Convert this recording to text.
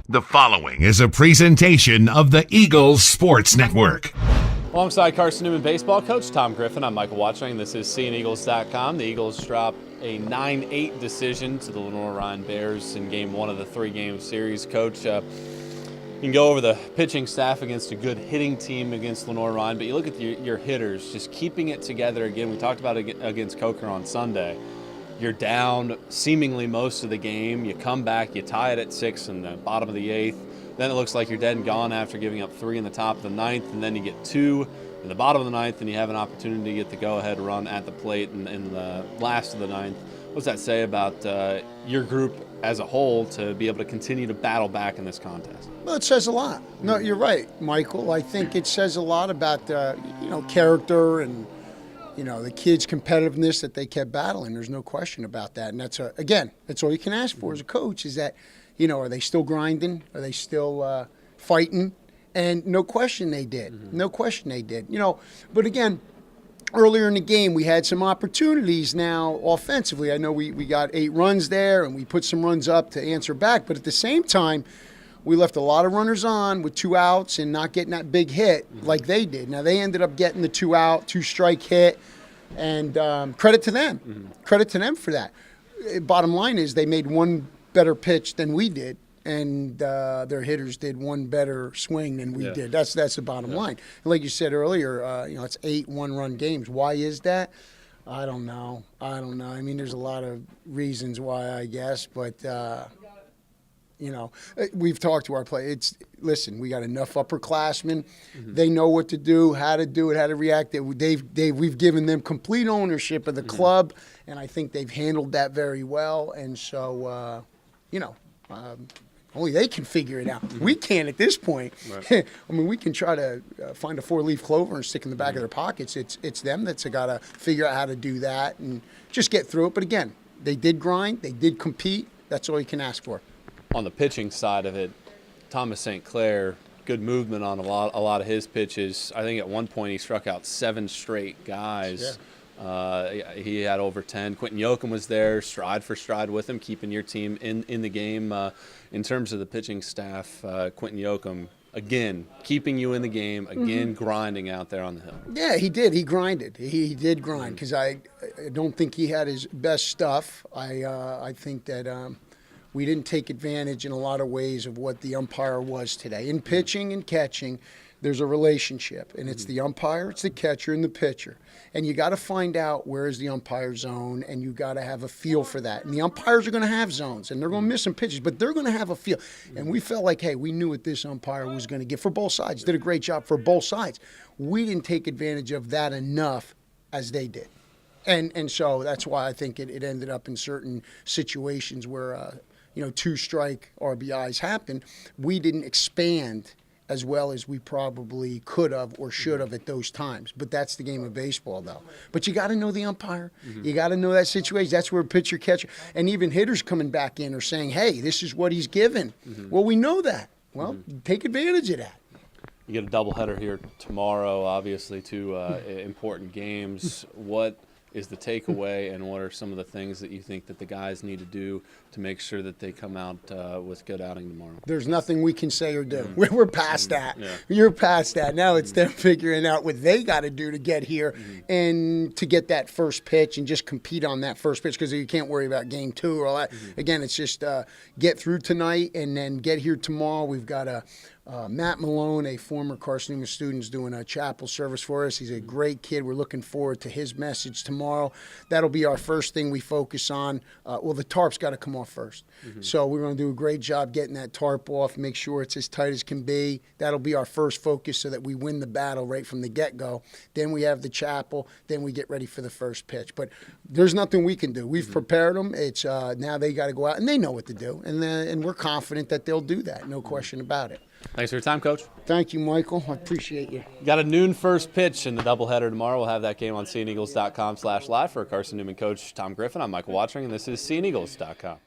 The following is a presentation of the Eagles Sports Network. Alongside Carson-Newman baseball coach Tom Griffin, I'm Michael Watching. This is SeeingEagles.com. The Eagles drop a 9-8 decision to the Lenoir-Rhyne Bears in Game 1 of the 3-game series. Coach, you can go over the pitching staff against a good hitting team against Lenoir-Rhyne, but you look at your hitters just keeping it together again. We talked about it against Coker on Sunday. You're down seemingly most of the game. You come back, you tie it at 6 in the bottom of the 8th. Then it looks like you're dead and gone after giving up 3 in the top of the 9th, and then you get 2 in the bottom of the 9th, and you have an opportunity to get the go-ahead run at the plate in the last of the 9th. What does that say about your group as a whole to be able to continue to battle back in this contest? Well, it says a lot. No, you're right, Michael. I think it says a lot about character and the kids' competitiveness that they kept battling. There's no question about that. And that's that's all you can ask for as a coach is that, are they still grinding? Are they still fighting? And no question they did. Mm-hmm. No question they did. But again, earlier in the game, we had some opportunities now offensively. I know we got 8 runs there, and we put some runs up to answer back. But at the same time, we left a lot of runners on with 2 outs and not getting that big hit like they did. Now, they ended up getting the 2-out, 2-strike hit, and credit to them. Mm-hmm. Credit to them for that. Bottom line is they made one better pitch than we did, and their hitters did one better swing than we did. That's the bottom line. And like you said earlier, it's 8 one-run games. Why is that? I don't know. I mean, there's a lot of reasons why, I guess, but we've talked to our players. Listen, we got enough upperclassmen. Mm-hmm. They know what to do, how to do it, how to react. We've given them complete ownership of the club, and I think they've handled that very well. And so, only they can figure it out. Mm-hmm. We can't at this point. Right. I mean, we can try to find a 4-leaf clover and stick in the back of their pockets. It's them that's got to figure out how to do that and just get through it. But again, they did grind. They did compete. That's all you can ask for. On the pitching side of it, Thomas St. Clair, good movement on a lot of his pitches. I think at one point he struck out 7 straight guys. Yeah. He had over 10. Quentin Yoakum was there, stride for stride with him, keeping your team in the game. In terms of the pitching staff, Quentin Yoakum, again, keeping you in the game, again, grinding out there on the hill. Yeah, he did. He grinded. He did grind because I don't think he had his best stuff. I think that we didn't take advantage in a lot of ways of what the umpire was today. In pitching and catching, there's a relationship, and it's the umpire, it's the catcher, and the pitcher. And you got to find out where is the umpire's zone, and you got to have a feel for that. And the umpires are going to have zones, and they're going to miss some pitches, but they're going to have a feel. And we felt like, hey, we knew what this umpire was going to get for both sides. Did a great job for both sides. We didn't take advantage of that enough as they did. And so that's why I think it ended up in certain situations where 2-strike RBIs happened. We didn't expand as well as we probably could have or should have at those times. But that's the game of baseball, though. But you got to know the umpire. Mm-hmm. You got to know that situation. That's where pitcher, catcher, and even hitters coming back in are saying, hey, this is what he's given. Mm-hmm. Well, we know that. Well, take advantage of that. You get a doubleheader here tomorrow, obviously, 2 important games. What is the takeaway, and what are some of the things that you think that the guys need to do to make sure that they come out with good outing tomorrow? There's nothing we can say or do. We're past that. Yeah. You're past that. Now it's them figuring out what they got to do to get here and to get that first pitch and just compete on that first pitch because you can't worry about game 2 or all that. Again, it's just get through tonight and then get here tomorrow. We've got Matt Malone, a former Carson-Newman student, is doing a chapel service for us. He's a great kid. We're looking forward to his message tomorrow. That'll be our first thing we focus on. The tarp's got to come off first. So we're going to do a great job getting that tarp off, make sure it's as tight as can be. That'll be our first focus so that we win the battle right from the get-go. Then we have the chapel. Then we get ready for the first pitch. But there's nothing we can do. We've prepared them. It's now they got to go out, and they know what to do. And we're confident that they'll do that, no question about it. Thanks for your time, Coach. Thank you, Michael. I appreciate you. Got a noon first pitch in the doubleheader tomorrow. We'll have that game on SeeingEagles.com/live. For Carson-Newman coach Tom Griffin, I'm Michael Watching, and this is SeeingEagles.com.